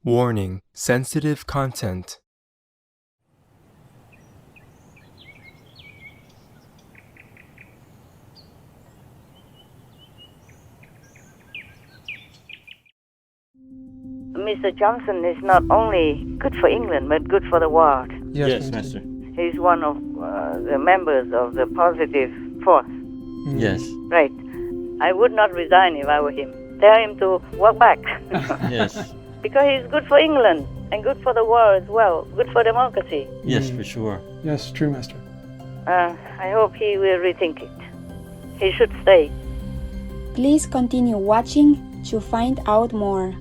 Warning: sensitive content. Mr. Johnson is not only good for England, but good for the world. Yes, Master. He's one of the members of the positive force. Yes. Right. I would not resign if I were him. Tell him to walk back. Yes. Because he's good for England and good for the world as well. Good for democracy. Yes, for sure. Yes, true, Master. I hope he will rethink it. He should stay. Please continue watching to find out more.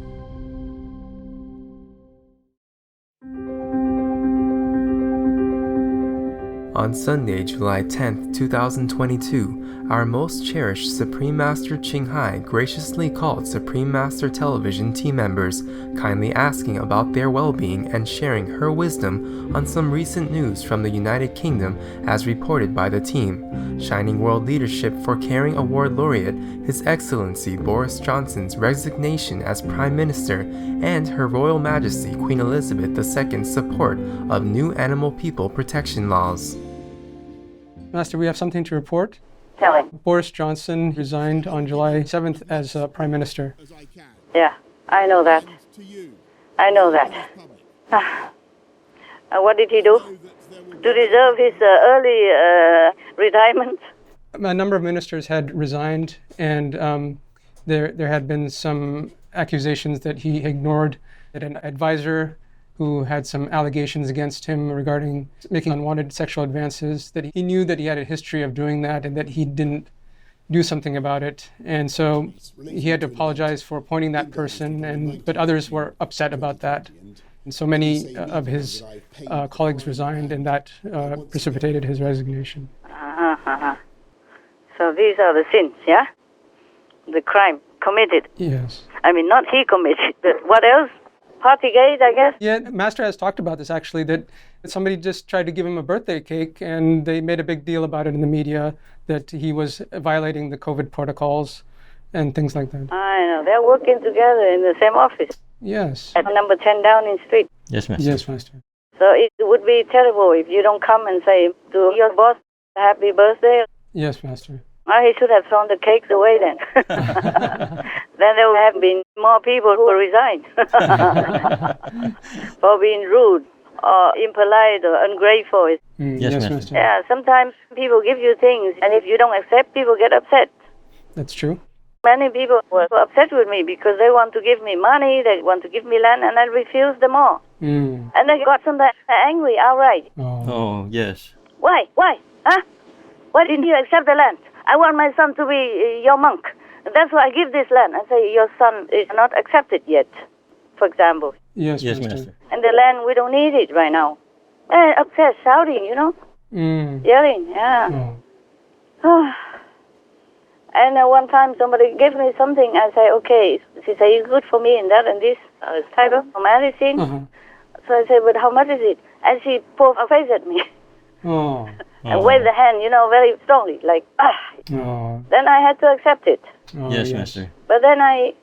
On Sunday, July 10th, 2022, our most cherished Supreme Master Ching Hai graciously called Supreme Master Television team members, kindly asking about their well-being and sharing her wisdom on some recent news from the United Kingdom as reported by the team. Shining World Leadership for Caring Award Laureate, His Excellency Boris Johnson's resignation as Prime Minister, and Her Royal Majesty Queen Elizabeth II's support of new animal people protection laws. Master, we have something to report. Tell him. Boris Johnson resigned on July 7th as Prime Minister. Yeah, I know that. I know that. What did he do to deserve his early retirement? A number of ministers had resigned, and there had been some accusations that he ignored, that an advisor who had some allegations against him regarding making unwanted sexual advances, that he knew that he had a history of doing that and that he didn't do something about it. And so he had to apologize for appointing that person, but others were upset about that. And so many of his colleagues resigned, and that precipitated his resignation. So these are the sins, yeah? The crime committed. Yes. I mean, not he committed, but what else? Partygate, I guess? Yeah, Master has talked about this actually, that somebody just tried to give him a birthday cake and they made a big deal about it in the media, that he was violating the COVID protocols and things like that. I know, they're working together in the same office. Yes. At number 10 Downing Street. Yes, Master. Yes, Master. So it would be terrible if you don't come and say to your boss, happy birthday. Yes, Master. Well, he should have thrown the cakes away then. Then there would have been more people who resigned for being rude or impolite or ungrateful. Yes, Master. Yeah, sometimes people give you things, and if you don't accept, people get upset. That's true. Many people were upset with me because they want to give me money, they want to give me land, and I refused them all. And they got sometimes angry outright. Oh, yes. Why? Huh? Why didn't you accept the land? I want my son to be your monk. That's why I give this land. I say, your son is not accepted yet, for example. Yes, Yes, Master. Master. And the land, we don't need it right now. Upset, shouting, yelling, yeah. Oh. And one time somebody gave me something. I say, okay. She said, it's good for me in that and this type of medicine. So I said, but how much is it? And she pulled her face at me. And waved the hand, very strongly, like, Then I had to accept it. Yes, Master. But then I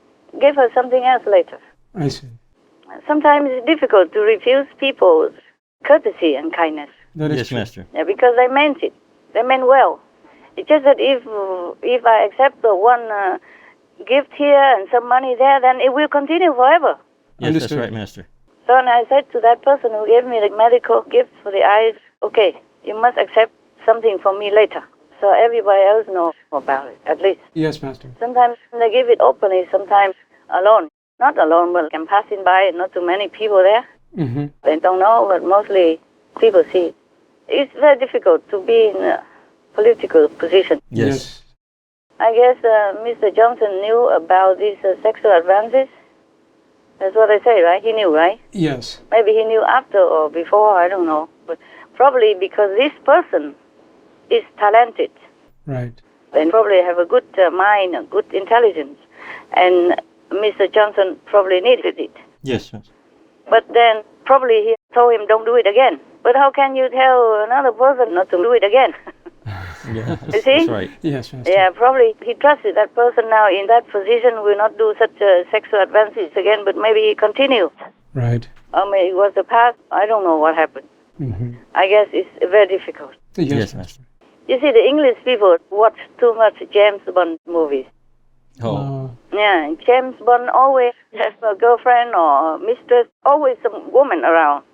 gave her something else later. I see. Sometimes it's difficult to refuse people's courtesy and kindness. That is Yes, true. Master. Yeah, because they meant it. They meant well. It's just that if I accept the one gift here and some money there, then it will continue forever. Yes, Understood. that's right, Master. So and I said to that person who gave me the medical gift for the eyes, okay, you must accept something from me later. So everybody else knows about it, at least. Yes, Master. Sometimes they give it openly, sometimes alone. Not alone, but can passing by, not too many people there. They don't know, but mostly people see it. It's very difficult to be in a political position. Yes. I guess Mr. Johnson knew about these sexual advances. That's what I say, right? He knew, right? Yes. Maybe he knew after or before, I don't know. But probably because this person is talented Right. and probably have a good mind, a good intelligence. And Mr. Johnson probably needed it. Yes, Master. But then probably he told him, don't do it again. But how can you tell another person not to do it again? Yeah, You see? that's right. Yes, Master. Yeah, probably he trusted that person now in that position will not do such sexual advances again, but maybe he continue. Right. It was the past. I don't know what happened. I guess it's very difficult. Yes, Master. You see, the English people watch too much James Bond movies. Oh. Yeah, James Bond always has a girlfriend or mistress, always some woman around.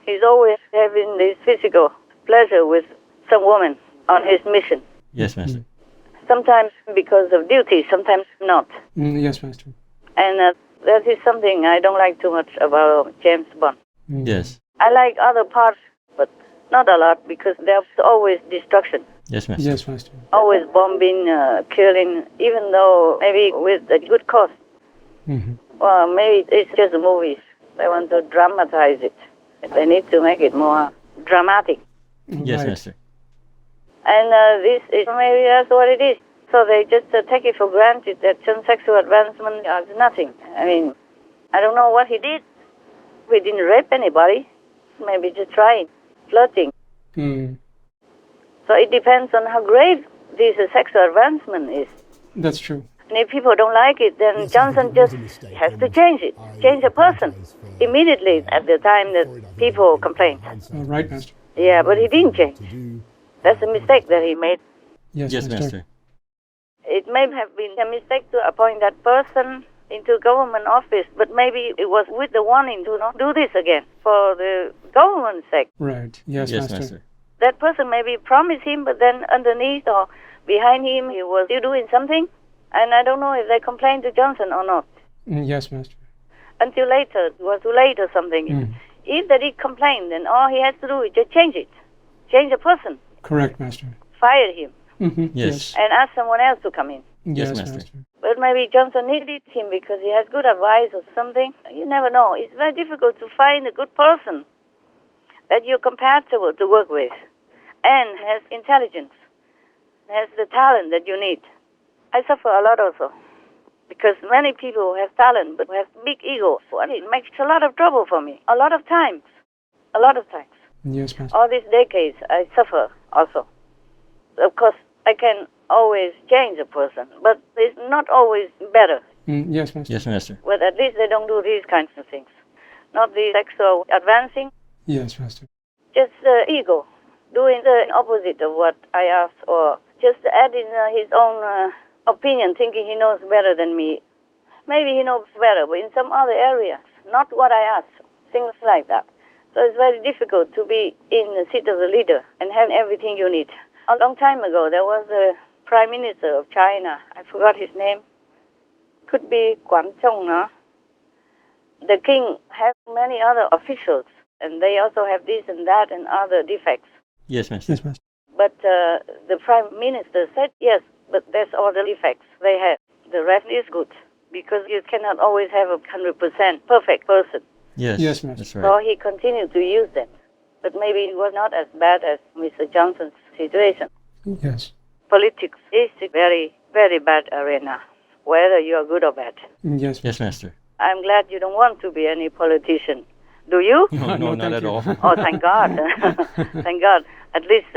He's always having this physical pleasure with some woman on his mission. Yes, Master. Sometimes because of duty, sometimes not. Yes, Master. And that is something I don't like too much about James Bond. Yes. I like other parts, but not a lot because there's always destruction. Yes, Master. Yes, Master. Always bombing, killing, even though maybe with a good cause. Well, maybe it's just movies. They want to dramatize it. They need to make it more dramatic. Yes, Right. Master. And this is maybe that's what it is. So they just take it for granted that some sexual advancement is nothing. I mean, I don't know what he did. We didn't rape anybody. Maybe just trying, flirting. So it depends on how great this sexual advancement is. That's true. And if people don't like it, then Johnson just has to change it, change a person immediately at the time that people complain. Right, Master. Yeah, but he didn't change. That's a mistake that he made. Yes, Yes, Master. Master. It may have been a mistake to appoint that person into government office, but maybe it was with the warning to not do this again for the government's sake. Right. Yes, Yes, Master. Master. That person maybe promised him, but then underneath or behind him, he was still doing something. And I don't know if they complained to Johnson or not. Yes, Master. Until later, it was too late or something. If they did complain, then all he has to do is just change it. Change the person. Correct, Master. Fire him. Yes. And ask someone else to come in. Yes, Master. Master. But maybe Johnson needed him because he has good advice or something. You never know. It's very difficult to find a good person that you're compatible to work with and has intelligence, has the talent that you need. I suffer a lot also because many people have talent but have big egos, and it makes a lot of trouble for me. A lot of times. Yes, Master. All these decades, I suffer also. Of course, I can always change a person, but it's not always better. Yes, Master. Yes, Master. But at least they don't do these kinds of things. Not the sexual advancing, Yes, Master. just ego, doing the opposite of what I ask, or just adding his own opinion, thinking he knows better than me. Maybe he knows better, but in some other areas, not what I ask, things like that. So it's very difficult to be in the seat of the leader and have everything you need. A long time ago, there was a prime minister of China. I forgot his name. Could be Guan Zhong, no? The king has many other officials, and they also have this and that and other defects. Yes, Master. Yes, Master. But the prime minister said, yes, but that's all the defects they have. The rest is good, because you cannot always have a 100% perfect person. Yes. Yes, Master. That's So right. he continued to use them. But maybe it was not as bad as Mr. Johnson's situation. Yes. Politics is a very, very bad arena, whether you are good or bad. Yes. Yes, Master. I'm glad you don't want to be any politician. Do you? No, No, not thank at you. all. Oh, thank God. Thank God. At least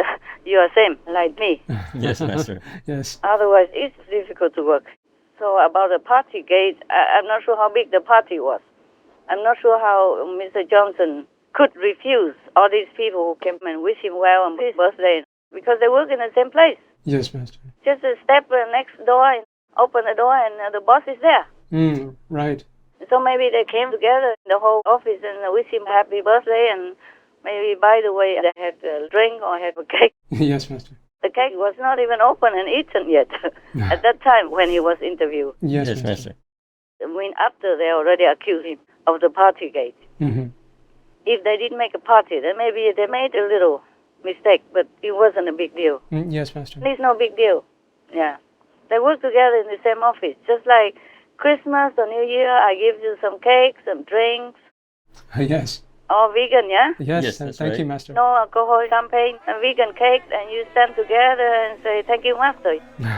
you are same like me. Yes, Master. Yes. Otherwise, it's difficult to work. So about the party gate, I'm not sure how big the party was. I'm not sure how Mr. Johnson could refuse all these people who came and wish him well on his birthday because they work in the same place. Yes, Master. Just a step next door and open the door and the boss is there. Right. So maybe they came together, the whole office, and wish him happy birthday, and maybe, by the way, they had a drink or had a cake. Yes, Master. The cake was not even open and eaten yet at that time when he was interviewed. Yes, Yes, Master. Master. I mean, after they already accused him of the party gate. If they did make a party, then maybe they made a little mistake, but it wasn't a big deal. Yes, Master. It's no big deal. Yeah. They work together in the same office, just like Christmas or New Year, I give you some cakes, some drinks, Yes. all vegan, yeah? Yes. Yes, that's Thank right. you, Master. No alcohol, champagne, and vegan cakes, and you stand together and say, thank you, Master.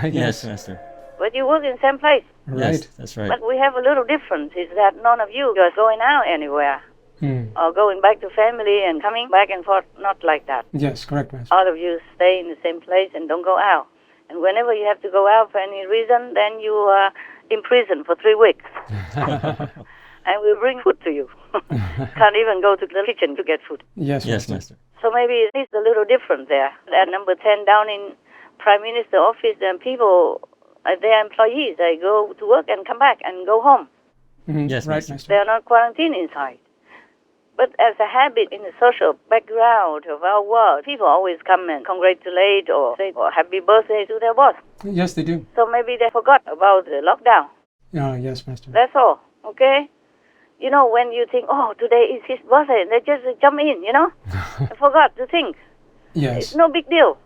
Yes, Master. But you work in the same place. Right. Yes, that's right. But we have a little difference, is that none of you are going out anywhere, or going back to family and coming back and forth, not like that. Yes, correct, Master. All of you stay in the same place and don't go out. And whenever you have to go out for any reason, then you are in prison for 3 weeks. and we'll bring food to you. Can't even go to the kitchen to get food. Yes, Yes, Master. Master. So maybe it's a little different there. At number 10 down in Prime Minister office, and people, their employees, they go to work and come back and go home. Yes, Right, Master. Master. They are not quarantined inside. But as a habit in the social background of our world, people always come and congratulate or say happy birthday to their boss. Yes, they do. So maybe they forgot about the lockdown. Yes, Master. That's all, okay? You know, when you think, oh, today is his birthday, they just jump in, you know? I forgot to think. Yes. It's no big deal.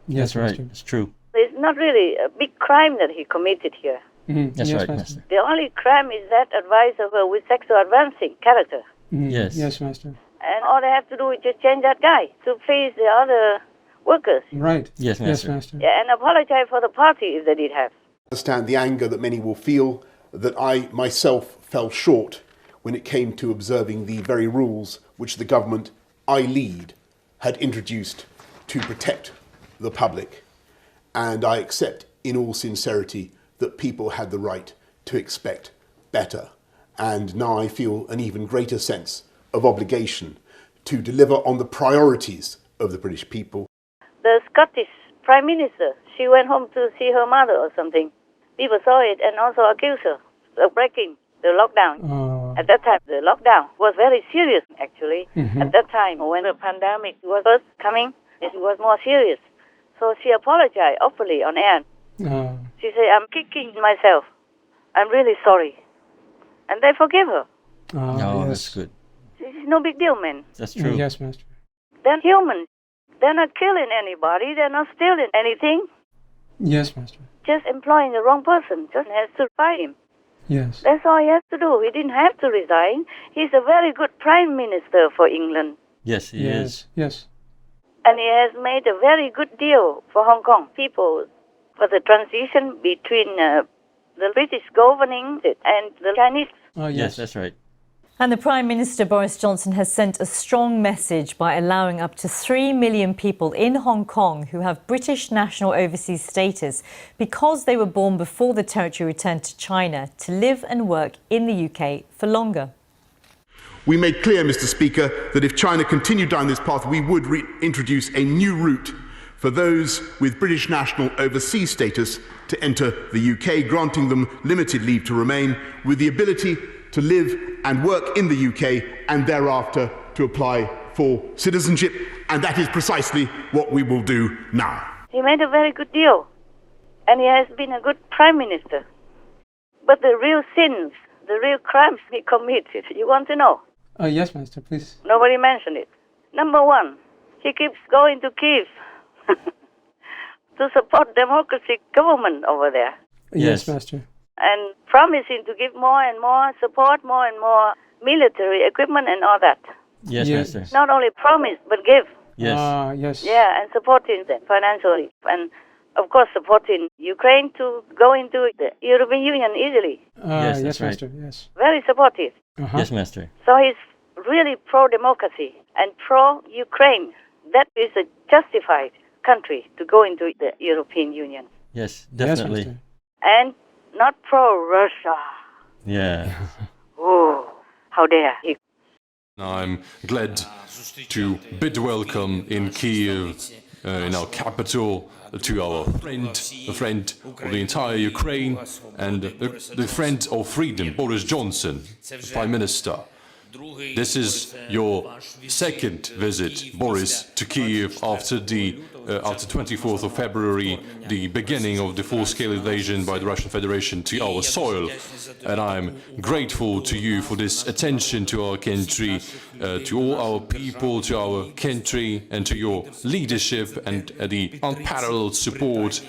Yes, That's right. Master. It's true. It's not really a big crime that he committed here. That's yes, right, Master. Master. The only crime is that advisor with sexual advancing character. Yes. Yes, Master. And all they have to do is just change that guy to please the other workers. Right. Yes, Yes, Master. Master. Yeah, and apologize for the party if they did have. Understand the anger that many will feel that I myself fell short when it came to observing the very rules which the government I lead had introduced to protect the public. And I accept in all sincerity that people had the right to expect better. And now I feel an even greater sense of obligation to deliver on the priorities of the British people. The Scottish Prime Minister, she went home to see her mother or something. People saw it and also accused her of breaking the lockdown. At that time, the lockdown was very serious, actually. At that time, when the pandemic was first coming, it was more serious. So she apologized openly on air. She said, I'm kicking myself. I'm really sorry. And they forgive her. Oh, yes. that's good. It's no big deal, man. That's true. Yes, Master. They're human. They're not killing anybody. They're not stealing anything. Yes, Master. Just employing the wrong person. Just has to fire him. Yes. That's all he has to do. He didn't have to resign. He's a very good prime minister for England. Yes, he is. Yes. And he has made a very good deal for Hong Kong people for the transition between the British governing and the Chinese. Yes, that's right. And the Prime Minister Boris Johnson has sent a strong message by allowing up to 3 million people in Hong Kong who have British national overseas status because they were born before the territory returned to China to live and work in the UK for longer. We made clear, Mr. Speaker, that if China continued down this path, we would introduce a new route for those with British national overseas status to enter the UK, granting them limited leave to remain with the ability to live and work in the UK and thereafter to apply for citizenship. And that is precisely what we will do now. He made a very good deal. And he has been a good prime minister. But the real sins, the real crimes he committed, you want to know? Yes, Master, please. Nobody mentioned it. Number one, he keeps going to Kyiv to support democratic government over there. Yes, Yes. Master. And promising to give more and more support, more and more military equipment and all that. Yes, Yes. Master. Not only promise, but give. Yes. Yes. Yeah, and supporting them financially. And, of course, supporting Ukraine to go into the European Union easily. Yes, Yes, that's right. Master. Yes. Very supportive. Yes, Master. So he's really pro-democracy and pro-Ukraine. That is a justified country to go into the European Union. Yes, Yes, definitely. Master. And not pro-Russia. Yeah. Oh, how dare he. I'm glad to bid welcome in Kyiv, in our capital, to our friend, a friend of the entire Ukraine, and the friend of freedom, Boris Johnson, the Prime Minister. This is your second visit, Boris, to Kyiv after 24th of February, the beginning of the full-scale invasion by the Russian Federation to our soil. And I'm grateful to you for this attention to our country, to all our people, to our country, and to your leadership and the unparalleled support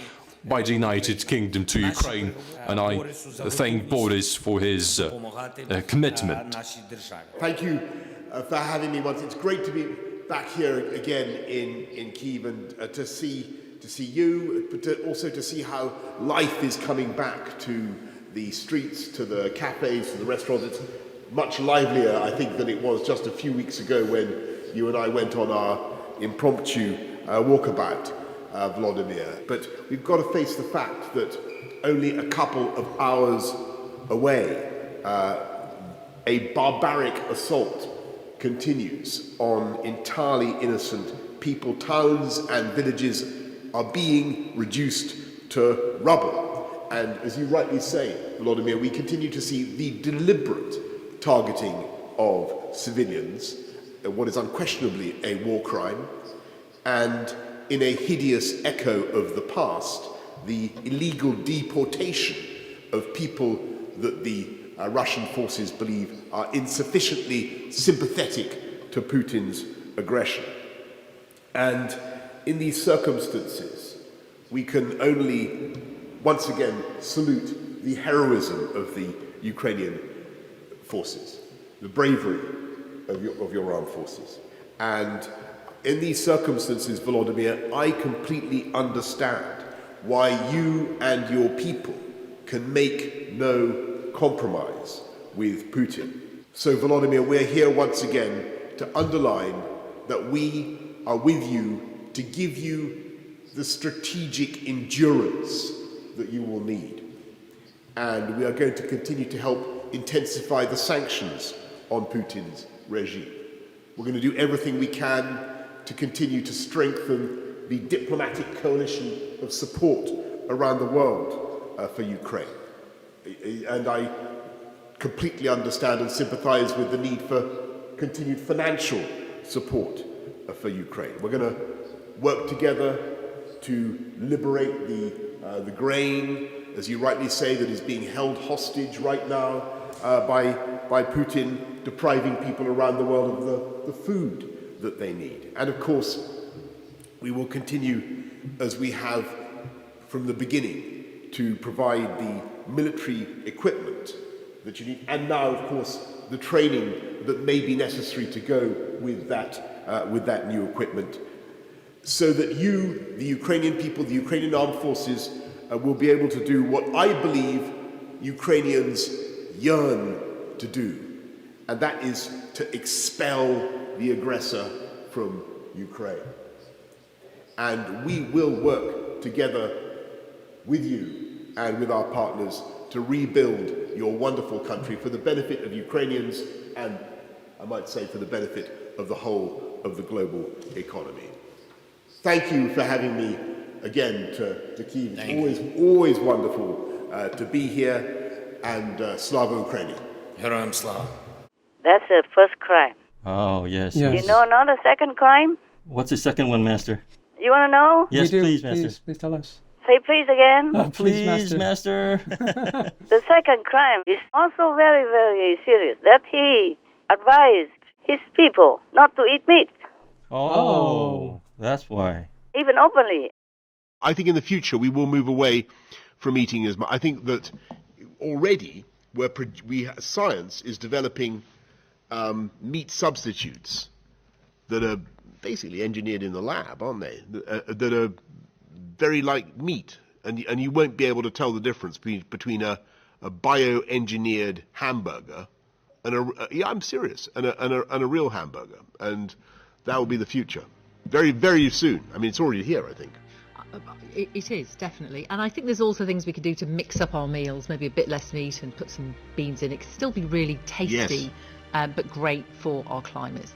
by the United Kingdom to Ukraine. And I thank Boris for his commitment. Thank you for having me once. It's great to be back here again in Kyiv and to see you, but also to see how life is coming back to the streets, to the cafes, to the restaurants. It's much livelier, I think, than it was just a few weeks ago when you and I went on our impromptu walkabout, Vladimir. But we've got to face the fact that only a couple of hours away, a barbaric assault continues on entirely innocent people. Towns and villages are being reduced to rubble. And as you rightly say, Volodymyr, we continue to see the deliberate targeting of civilians, what is unquestionably a war crime, and in a hideous echo of the past, the illegal deportation of people that the Russian forces believe are insufficiently sympathetic to Putin's aggression. And in these circumstances, we can only once again salute the heroism of the Ukrainian forces, the bravery of your armed forces. And in these circumstances, Volodymyr, I completely understand why you and your people can make no compromise with Putin. So, Volodymyr, we're here once again to underline that we are with you to give you the strategic endurance that you will need. And we are going to continue to help intensify the sanctions on Putin's regime. We're going to do everything we can to continue to strengthen the diplomatic coalition of support around the world for Ukraine. And I completely understand and sympathize with the need for continued financial support for Ukraine. We're going to work together to liberate the grain, as you rightly say, that is being held hostage right now by Putin, depriving people around the world of the food that they need. And of course, we will continue, as we have from the beginning, to provide the military equipment that you need, and now, of course, the training that may be necessary to go with that new equipment, so that you, the Ukrainian people, the Ukrainian armed forces, will be able to do what I believe Ukrainians yearn to do, and that is to expel the aggressor from Ukraine. And we will work together with you and with our partners to rebuild your wonderful country for the benefit of Ukrainians and, I might say, for the benefit of the whole of the global economy. Thank you for having me again to Kyiv. It's always wonderful to be here, and Slava Ukraini. Героям слава. That's the first crime. Oh, yes. Yes. You know another second crime? What's the second one, Master? You want to know? Yes, We do. please, Master. Please tell us. Say please again. Oh, Please, Master. The second crime is also very, very serious. That he advised his people not to eat meat, Oh, that's why. even openly. I think in the future we will move away from eating as much. I think that already science is developing meat substitutes that are basically engineered in the lab, aren't they? That are very like meat, and you won't be able to tell the difference between a bioengineered hamburger and I'm serious, and a real hamburger, and that will be the future. Very, very soon. I mean, it's already here, I think. It is, definitely. And I think there's also things we could do to mix up our meals, maybe a bit less meat and put some beans in. It could still be really tasty, but great for our climate.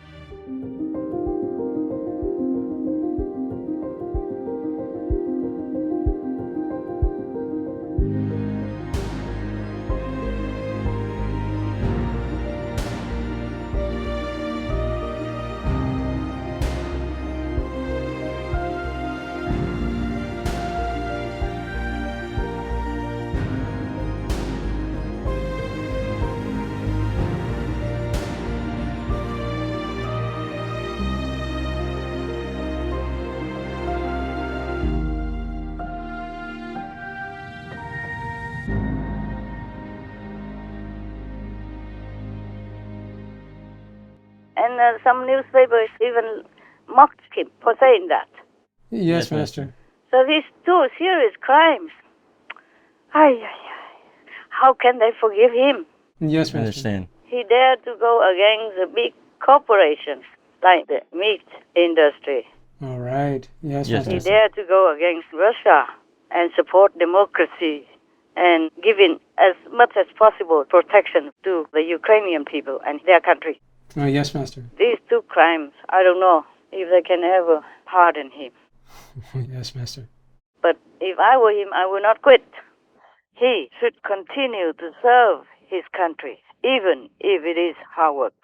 And some newspapers even mocked him for saying that. Yes, Master. So these two serious crimes, how can they forgive him? Yes, I Master. understand. He dared to go against the big corporations like the meat industry. All right. Yes, Yes, He Master. dared to go against Russia and support democracy and giving as much as possible protection to the Ukrainian people and their country. Yes, Master. These two crimes, I don't know if they can ever pardon him. Yes, Master. But if I were him, I would not quit. He should continue to serve his country, even if it is hard work.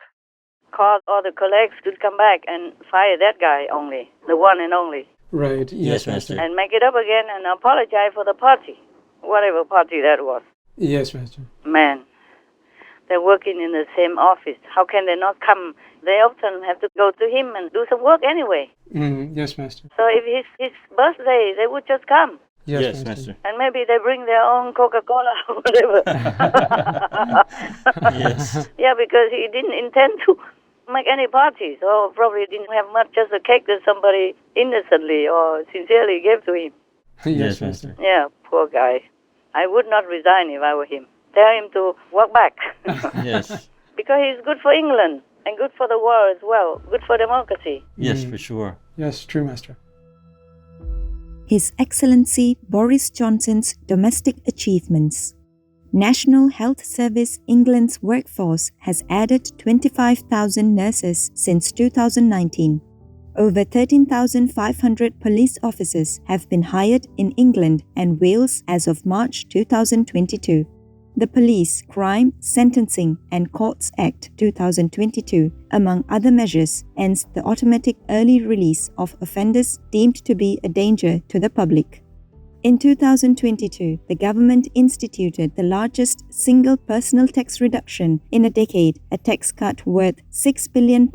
Call all the colleagues to come back and fire that guy only, the one and only. Right. Yes, Master. And make it up again and apologize for the party, whatever party that was. Yes, Master. Man, they're working in the same office. How can they not come? They often have to go to him and do some work anyway. Yes, Master. So if his birthday, they would just come. Yes, Master. And maybe they bring their own Coca-Cola or whatever. Yes. Yeah, because he didn't intend to make any party, so probably didn't have much, just a cake that somebody innocently or sincerely gave to him. Yes, Master. Yeah, poor guy. I would not resign if I were him. Tell him to walk back. Yes. Because he's good for England and good for the world as well, good for democracy. Yes, for sure. Yes, true, Master. His Excellency Boris Johnson's domestic achievements. National Health Service England's workforce has added 25,000 nurses since 2019. Over 13,500 police officers have been hired in England and Wales as of March 2022. The Police, Crime, Sentencing and Courts Act 2022, among other measures, ends the automatic early release of offenders deemed to be a danger to the public. In 2022, the government instituted the largest single personal tax reduction in a decade, a tax cut worth £6 billion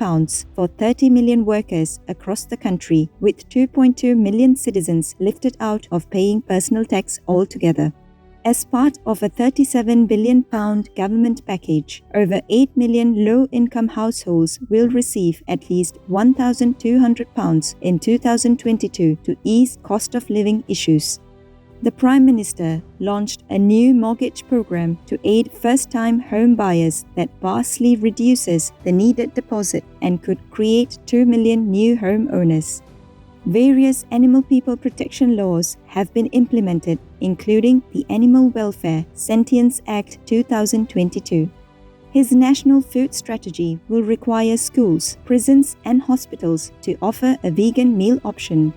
for 30 million workers across the country, with 2.2 million citizens lifted out of paying personal tax altogether. As part of a £37 billion government package, over 8 million low-income households will receive at least £1,200 in 2022 to ease cost of living issues. The Prime Minister launched a new mortgage program to aid first-time home buyers that vastly reduces the needed deposit and could create 2 million new homeowners. Various animal people protection laws have been implemented, including the Animal Welfare Sentience Act 2022. His national food strategy will require schools, prisons and hospitals to offer a vegan meal option.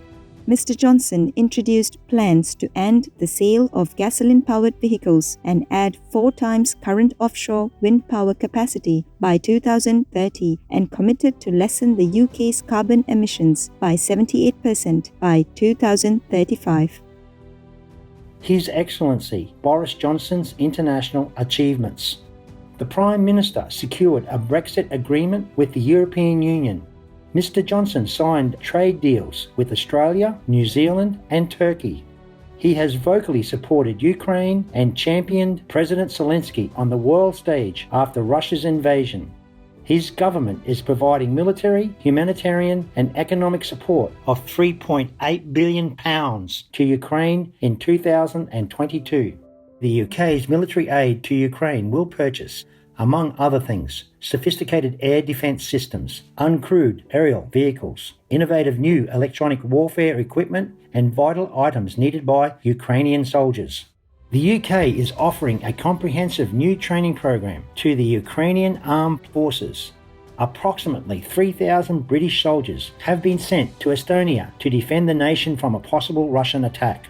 Mr. Johnson introduced plans to end the sale of gasoline-powered vehicles and add 4 times current offshore wind power capacity by 2030 and committed to lessen the UK's carbon emissions by 78% by 2035. His Excellency Boris Johnson's international achievements. The Prime Minister secured a Brexit agreement with the European Union. Mr. Johnson signed trade deals with Australia, New Zealand and Turkey. He has vocally supported Ukraine and championed President Zelensky on the world stage after Russia's invasion. His government is providing military, humanitarian and economic support of £3.8 billion to Ukraine in 2022. The UK's military aid to Ukraine will purchase, among other things, sophisticated air defence systems, uncrewed aerial vehicles, innovative new electronic warfare equipment and vital items needed by Ukrainian soldiers. The UK is offering a comprehensive new training program to the Ukrainian armed forces. Approximately 3,000 British soldiers have been sent to Estonia to defend the nation from a possible Russian attack.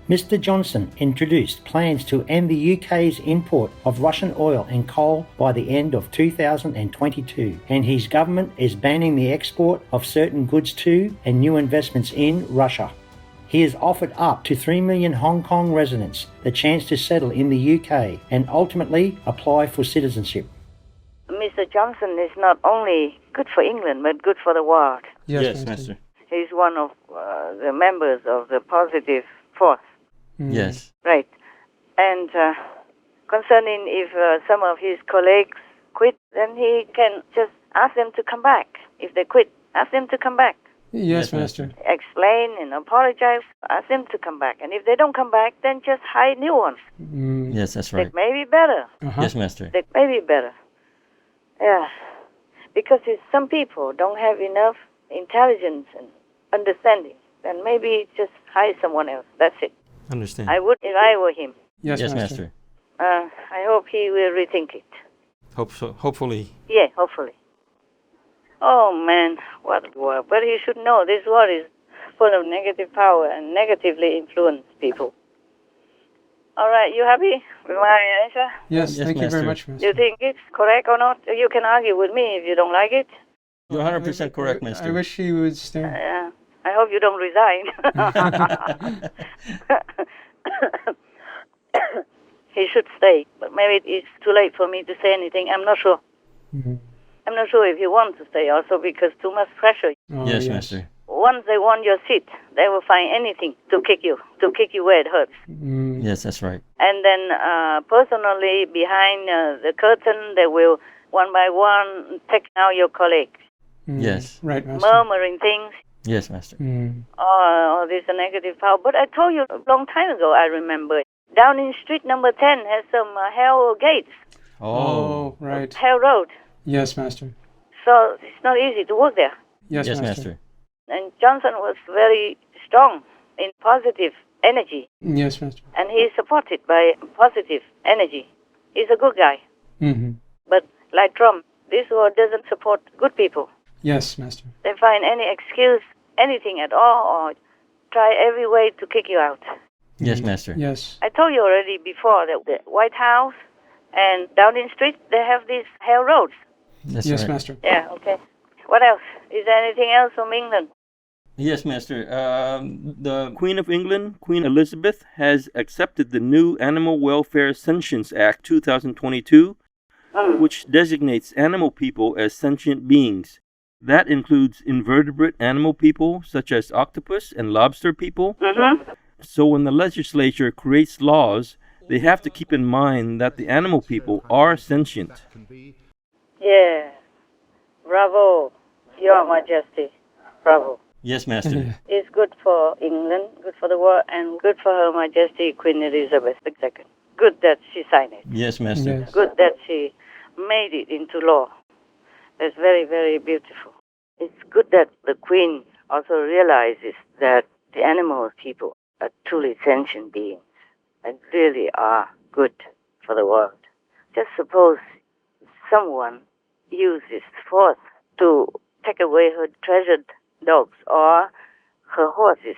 Mr. Johnson introduced plans to end the UK's import of Russian oil and coal by the end of 2022, and his government is banning the export of certain goods to and new investments in Russia. He has offered up to 3 million Hong Kong residents the chance to settle in the UK and ultimately apply for citizenship. Mr. Johnson is not only good for England, but good for the world. Yes, Master. He's one of the members of the positive force. Yes. Right. And concerning if some of his colleagues quit, then he can just ask them to come back. If they quit, ask them to come back. Yes, Master. Explain and apologize. Ask them to come back. And if they don't come back, then just hire new ones. Yes, that's right. That may be better. Yes, Master. That may be better. Yeah. Because if some people don't have enough intelligence and understanding, then maybe just hire someone else. That's it. Understand. I would if I were him. Yes, Yes, Master. Master. I hope he will rethink it. Hope so. Hopefully. Yeah, hopefully. Oh man, what a war. But he should know this war is full of negative power and negatively influence people. All right, you happy with my answer? Yes, Yes, thank you very Master. much, Do Master. you think it's correct or not? You can argue with me if you don't like it. You're 100% correct, I Master. wish he would stay. Yeah. I hope you don't resign. He should stay, but maybe it's too late for me to say anything. I'm not sure. Mhm. I'm not sure if he wants to stay also because too much pressure. Oh, Yes, Master. Once they want your seat, they will find anything to kick you where it hurts. Mm. Yes, that's right. And then personally, behind the curtain, they will one by one take out your colleagues, Yes. Right, Master. murmuring things. Yes, Master. Oh, there's a negative power. But I told you a long time ago, I remember. Downing Street number 10 has some hell gates, Oh, right. hell road. Yes, Master. So it's not easy to work there. Yes, Yes, Master. Master. And Johnson was very strong in positive energy, Yes, Master. and he is supported by positive energy. He's a good guy. Mm-hmm. But like Trump, this war doesn't support good people. Yes, Master. They find any excuse, anything at all, or try every way to kick you out. Yes, Master. Yes. I told you already before that the White House and Downing Street, they have these hell roads. That's Yes, right. Master. Yeah, okay. What else? Is there anything else from England? Yes, Master. The Queen of England, Queen Elizabeth, has accepted the new Animal Welfare Sentience Act 2022, which designates animal people as sentient beings. That includes invertebrate animal people, such as octopus and lobster people. Mm-hmm. So when the legislature creates laws, they have to keep in mind that the animal people are sentient. Yeah. Bravo, Your Majesty. Bravo. Yes, Master. It's good for England, good for the world, and good for Her Majesty Queen Elizabeth II. Good that she signed it. Yes, Master. Yes. Good that she made it into law. That's very, very beautiful. It's good that the Queen also realizes that the animal people are truly sentient beings and really are good for the world. Just suppose someone uses force to take away her treasured dogs or her horses.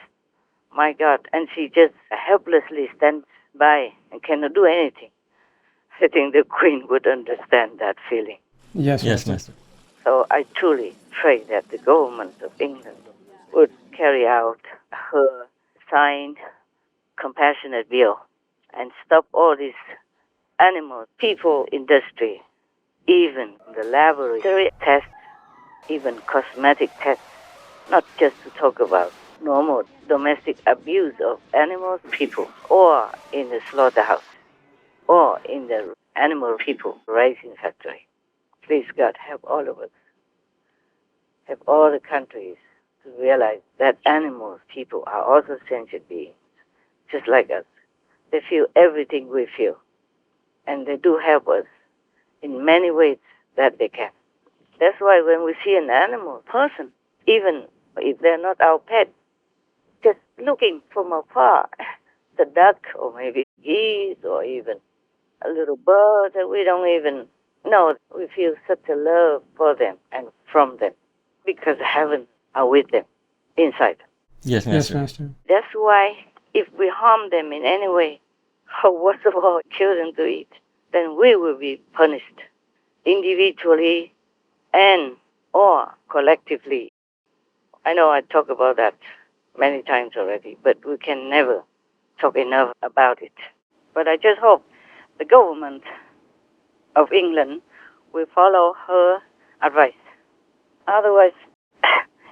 My God, and she just helplessly stands by and cannot do anything. I think the Queen would understand that feeling. Yes, Yes, Master. Master. So I truly pray that the government of England would carry out her signed compassionate bill and stop all this animal people industry, even the laboratory tests, even cosmetic tests, not just to talk about normal domestic abuse of animals, people, or in the slaughterhouse, or in the animal people raising factory. Please God, help all of us. Help all the countries to realize that animals, people, are also sentient beings, just like us. They feel everything we feel, and they do help us in many ways that they can. That's why when we see an animal person, even if they're not our pet, just looking from afar, the duck or maybe geese or even a little bird that we don't even know, we feel such a love for them and from them because heaven are with them inside. Yes, Yes, Master. Master. That's why if we harm them in any way, or worst of all, kill them to eat, then we will be punished individually and or collectively. I know I talk about that many times already, but we can never talk enough about it. But I just hope the government of England will follow her advice. Otherwise,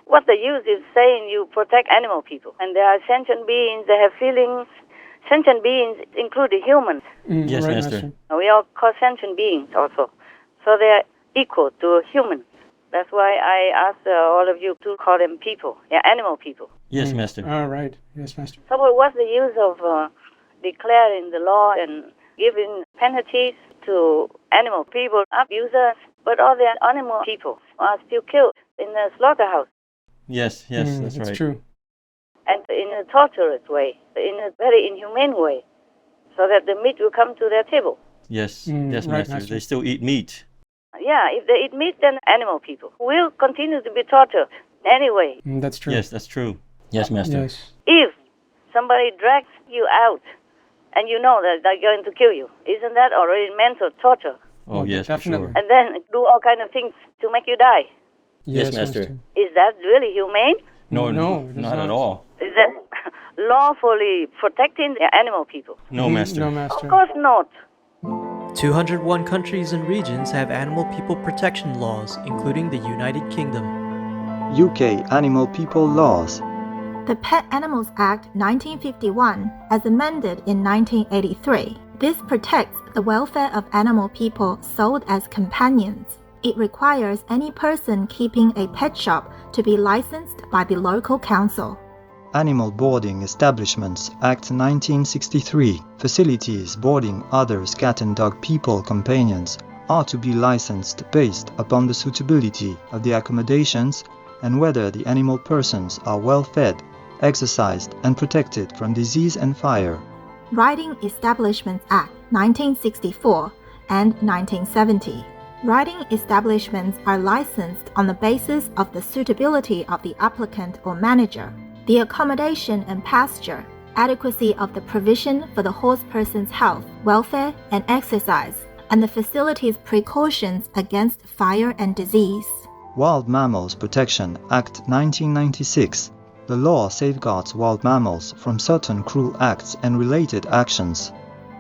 what's the use is saying you protect animal people? And they are sentient beings, they have feelings. Sentient beings include the humans. Yes, right, Master. We are called sentient beings also. So they are equal to humans. That's why I ask all of you to call them people, animal people. Yes, Master. All right. Yes, Master. So what's the use of declaring the law and giving penalties to animal people, abusers, but all the animal people are still killed in the slaughterhouse? Yes, yes, that's right. true. And in a torturous way, in a very inhumane way. so that the meat will come to their table. Yes, Mm, yes, right, Master. Master. They still eat meat. Yeah, if they eat meat, then animal people will continue to be tortured anyway. That's true. Yes, that's true. Yes, Master. Yes. If somebody drags you out and you know that they're going to kill you, isn't that already mental torture? Oh, Well, yes, definitely. for sure. And then do all kind of things to make you die. Yes, Master. Is that really humane? No, No, it is not at not. all. Is that lawfully protecting the animal people? No, Master. No, Of Master. course not. 201 countries and regions have animal people protection laws, including the United Kingdom. UK Animal People Laws. The Pet Animals Act 1951, as amended in 1983. This protects the welfare of animal people sold as companions. It requires any person keeping a pet shop to be licensed by the local council. Animal Boarding Establishments Act 1963. Facilities boarding other cat and dog people companions are to be licensed based upon the suitability of the accommodations and whether the animal persons are well fed, exercised, and protected from disease and fire. Riding Establishments Act 1964 and 1970. Riding establishments are licensed on the basis of the suitability of the applicant or manager, the accommodation and pasture, adequacy of the provision for the horse person's health, welfare, and exercise, and the facility's precautions against fire and disease. Wild Mammals Protection Act 1996. The law safeguards wild mammals from certain cruel acts and related actions.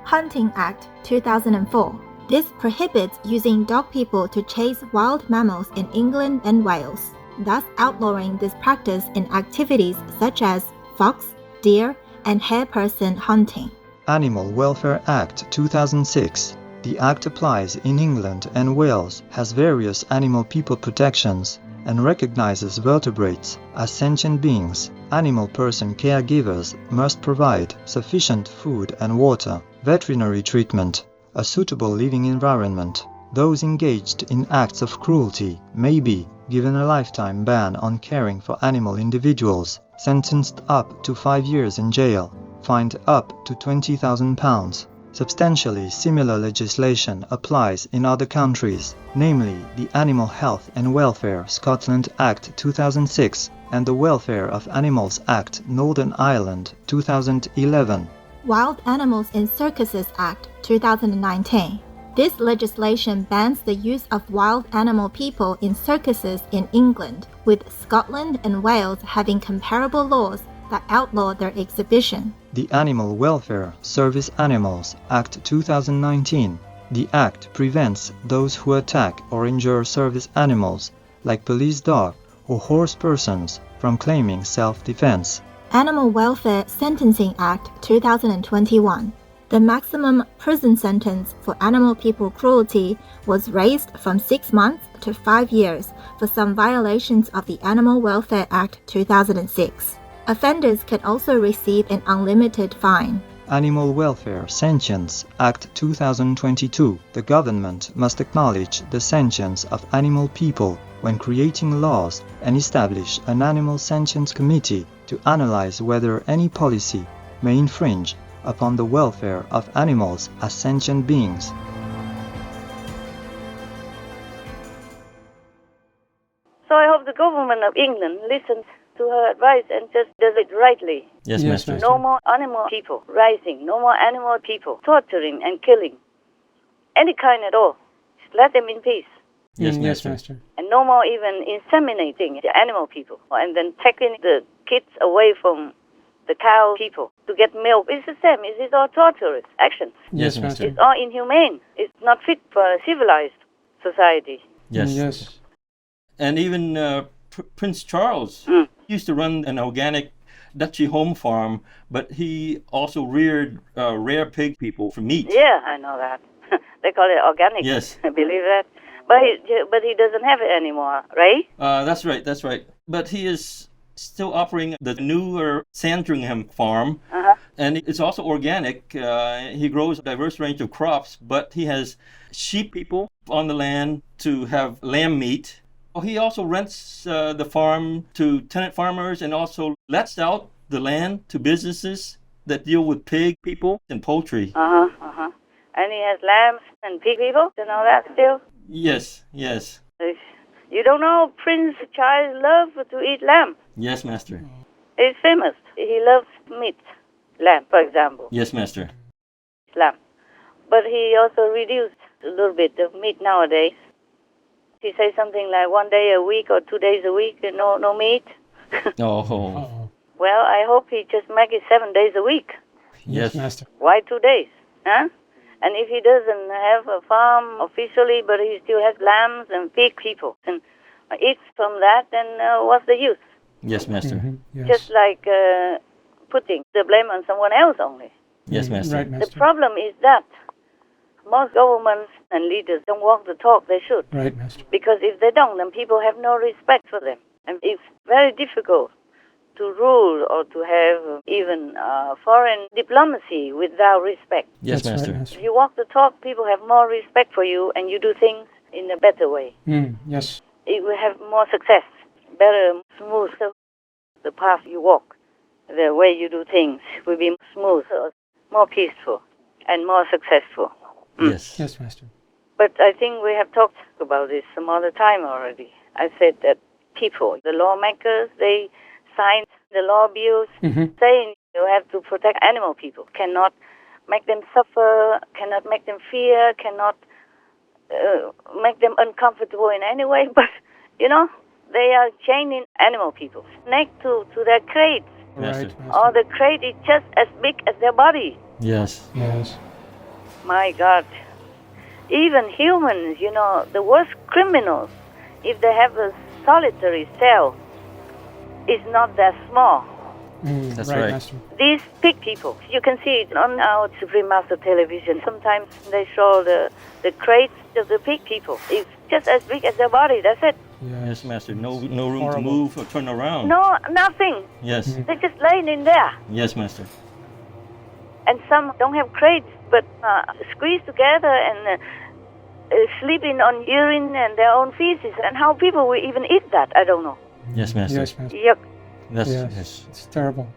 Hunting Act 2004. This prohibits using dog people to chase wild mammals in England and Wales, thus outlawing this practice in activities such as fox, deer, and hare person hunting. Animal Welfare Act 2006. The Act applies in England and Wales, has various animal people protections, and recognizes vertebrates as sentient beings. Animal person caregivers must provide sufficient food and water, veterinary treatment, a suitable living environment. Those engaged in acts of cruelty may be given a lifetime ban on caring for animal individuals, sentenced up to 5 years in jail, fined up to £20,000. Substantially similar legislation applies in other countries, namely the Animal Health and Welfare Scotland Act 2006 and the Welfare of Animals Act Northern Ireland 2011. Wild Animals in Circuses Act 2019. This legislation bans the use of wild animal people in circuses in England, with Scotland and Wales having comparable laws that outlaw their exhibition. The Animal Welfare Service Animals Act 2019. The Act prevents those who attack or injure service animals, like police dog or horse persons, from claiming self-defense. Animal Welfare Sentencing Act 2021. The maximum prison sentence for animal people cruelty was raised from 6 months to 5 years for some violations of the Animal Welfare Act 2006. Offenders can also receive an unlimited fine. Animal Welfare Sentience Act 2022. The government must acknowledge the sentience of animal people when creating laws and establish an Animal Sentience Committee to analyze whether any policy may infringe upon the welfare of animals as sentient beings. So I hope the government of England listens to her advice and just does it rightly. Yes, Master. No more animal people rising, no more animal people torturing and killing. Any kind at all. Just let them in peace. Yes, Yes, Master. Master. And no more even inseminating the animal people and then taking the kids away from the cow people to get milk. It's the same. It is all torturous actions. Yes, Yes, Master. It's all inhumane. It's not fit for a civilized society. Yes. Yes. And even Prince Charles used to run an organic duchy home farm, but he also reared rare pig people for meat. Yeah, I know that. They call it organic. Yes. I believe that. But he doesn't have it anymore, right? That's right, that's right. But he is still operating the newer Sandringham farm, and it's also organic. He grows a diverse range of crops, but he has sheep people on the land to have lamb meat. He also rents the farm to tenant farmers and also lets out the land to businesses that deal with pig people and poultry. And he has lambs and pig people and all that still? Yes, yes. You don't know Prince Charles loves to eat lamb? Yes, Master. He's famous. He loves meat. Lamb, for example. Yes, Master. Lamb. But he also reduced a little bit of meat nowadays. He says something like 1 day a week or 2 days a week, no meat. Oh. Well, I hope he just make it 7 days a week. Yes, Master. Why 2 days? Huh? And if he doesn't have a farm officially, but he still has lambs and pig people and eats from that, then what's the use? Yes, Master. Yes. Just like putting the blame on someone else only. Yes, Master. Right, Master. The problem is that most governments and leaders don't walk the talk they should. Right, Master. Because if they don't, then people have no respect for them. And it's very difficult to rule or to have even foreign diplomacy without respect. Yes, That's Master. Right, Master. If you walk the talk, people have more respect for you and you do things in a better way. Yes. It will have more success, better, smoother. The path you walk, the way you do things will be smoother, more peaceful, and more successful. Yes. Yes, Master. But I think we have talked about this some other time already. I said that people, the lawmakers, they signed the law bills saying you have to protect animal people, cannot make them suffer, cannot make them fear, cannot make them uncomfortable in any way. But, they are chaining animal people next to their crates. Master. Or the crate is just as big as their body. Yes. Yes. My God. Even humans, the worst criminals, if they have a solitary cell, is not that small. That's right, right. Master. These pig people, you can see it on our Supreme Master television. Sometimes they show the crates of the pig people. It's just as big as their body, that's it. Yes, Master. No room Horrible. to move or turn around. No, nothing. Yes. They're just laying in there. Yes, Master. And some don't have crates, but squeezed together and sleeping on urine and their own feces. And how people will even eat that, I don't know. Yes, Master. Yes, Master. Yuck. That's Yes. It's terrible.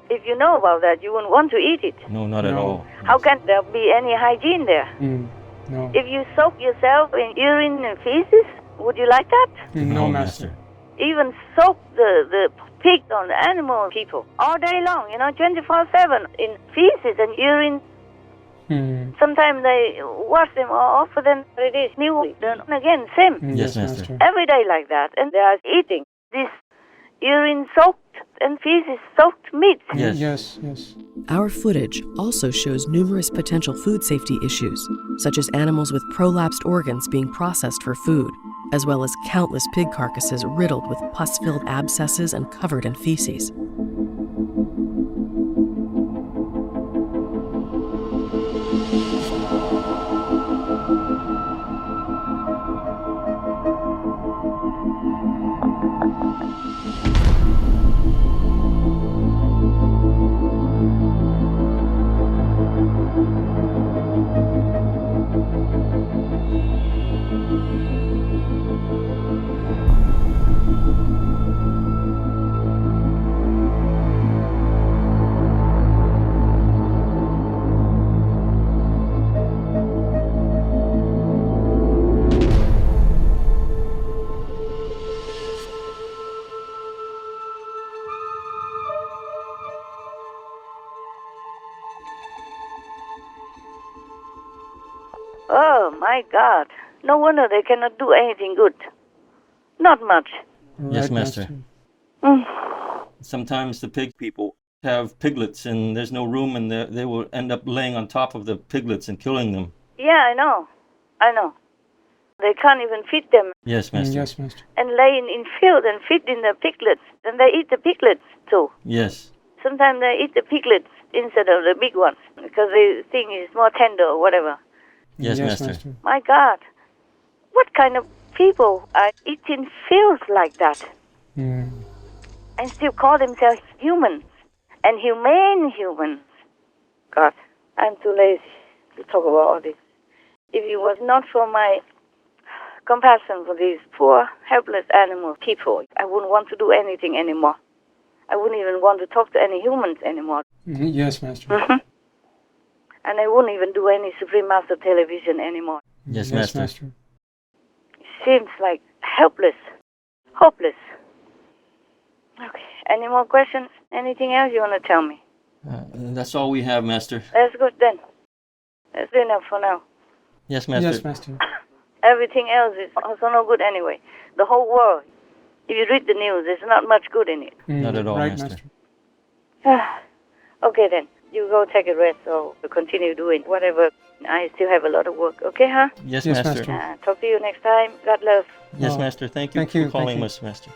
If you know about that, you wouldn't want to eat it. No, not at No. all. How can there be any hygiene there? No. If you soak yourself in urine and feces, would you like that? No, Master. Even soak the pig on the animal people all day long, 24/7 in feces and urine. Sometimes they wash them off, but then it is new. Then again, same. Yes, Master. Every day like that, and they are eating this urine-soaked and feces-soaked meat. Yes. Yes. Our footage also shows numerous potential food safety issues, such as animals with prolapsed organs being processed for food, as well as countless pig carcasses riddled with pus-filled abscesses and covered in feces. Oh, my God. No wonder they cannot do anything good. Not much. Yes, Master. Sometimes the pig people have piglets and there's no room and they will end up laying on top of the piglets and killing them. Yeah, I know. They can't even feed them. Yes, Master. Yes, Master. And laying in field and feeding the piglets. And they eat the piglets too. Yes. Sometimes they eat the piglets instead of the big ones because they think it's more tender or whatever. Yes, Master. My God. What kind of people are eating fields like that? And still call themselves humans and humane humans. God, I'm too lazy to talk about all this. If it was not for my compassion for these poor, helpless animal people, I wouldn't want to do anything anymore. I wouldn't even want to talk to any humans anymore. Yes, Master. And I wouldn't even do any Supreme Master television anymore. Yes, Master. It seems like helpless, hopeless. Okay, any more questions? Anything else you want to tell me? That's all we have, Master. That's good then. That's enough for now. Yes, Master. Yes, Master. Everything else is also no good anyway. The whole world, if you read the news, there's not much good in it. Not at all, right, Master. Okay then, you go take a rest or continue doing whatever. I still have a lot of work, okay, huh? Yes, Yes, Master. Master. Talk to you next time. God love. Yes, Oh, Master. Thank you thank for you, calling thank you. us, Master.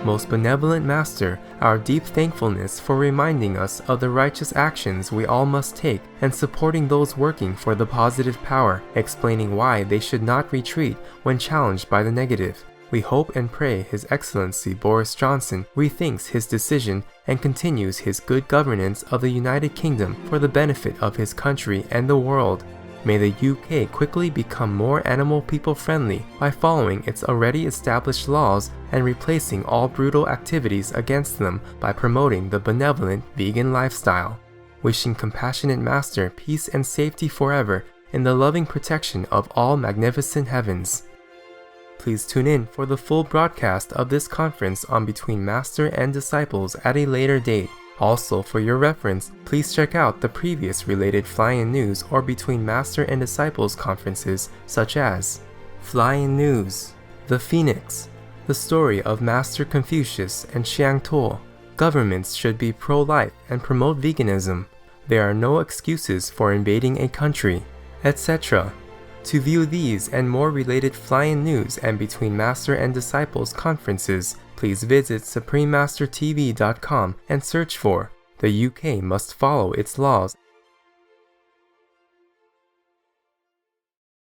Most benevolent Master, our deep thankfulness for reminding us of the righteous actions we all must take and supporting those working for the positive power, explaining why they should not retreat when challenged by the negative. We hope and pray His Excellency Boris Johnson rethinks his decision and continues his good governance of the United Kingdom for the benefit of his country and the world. May the UK quickly become more animal people friendly by following its already established laws and replacing all brutal activities against them by promoting the benevolent vegan lifestyle. Wishing Compassionate Master peace and safety forever in the loving protection of all magnificent heavens. Please tune in for the full broadcast of this conference on Between Master and Disciples at a later date. Also, for your reference, please check out the previous related Fly-In News or Between Master and Disciples conferences, such as Fly-In News, The Phoenix, The Story of Master Confucius and Xiang Tuo, Governments Should Be Pro-Life and Promote Veganism, There Are No Excuses for Invading a Country, etc. To view these and more related Fly-In News and Between Master and Disciples conferences, please visit SupremeMasterTV.com and search for "The UK Must Follow Its Laws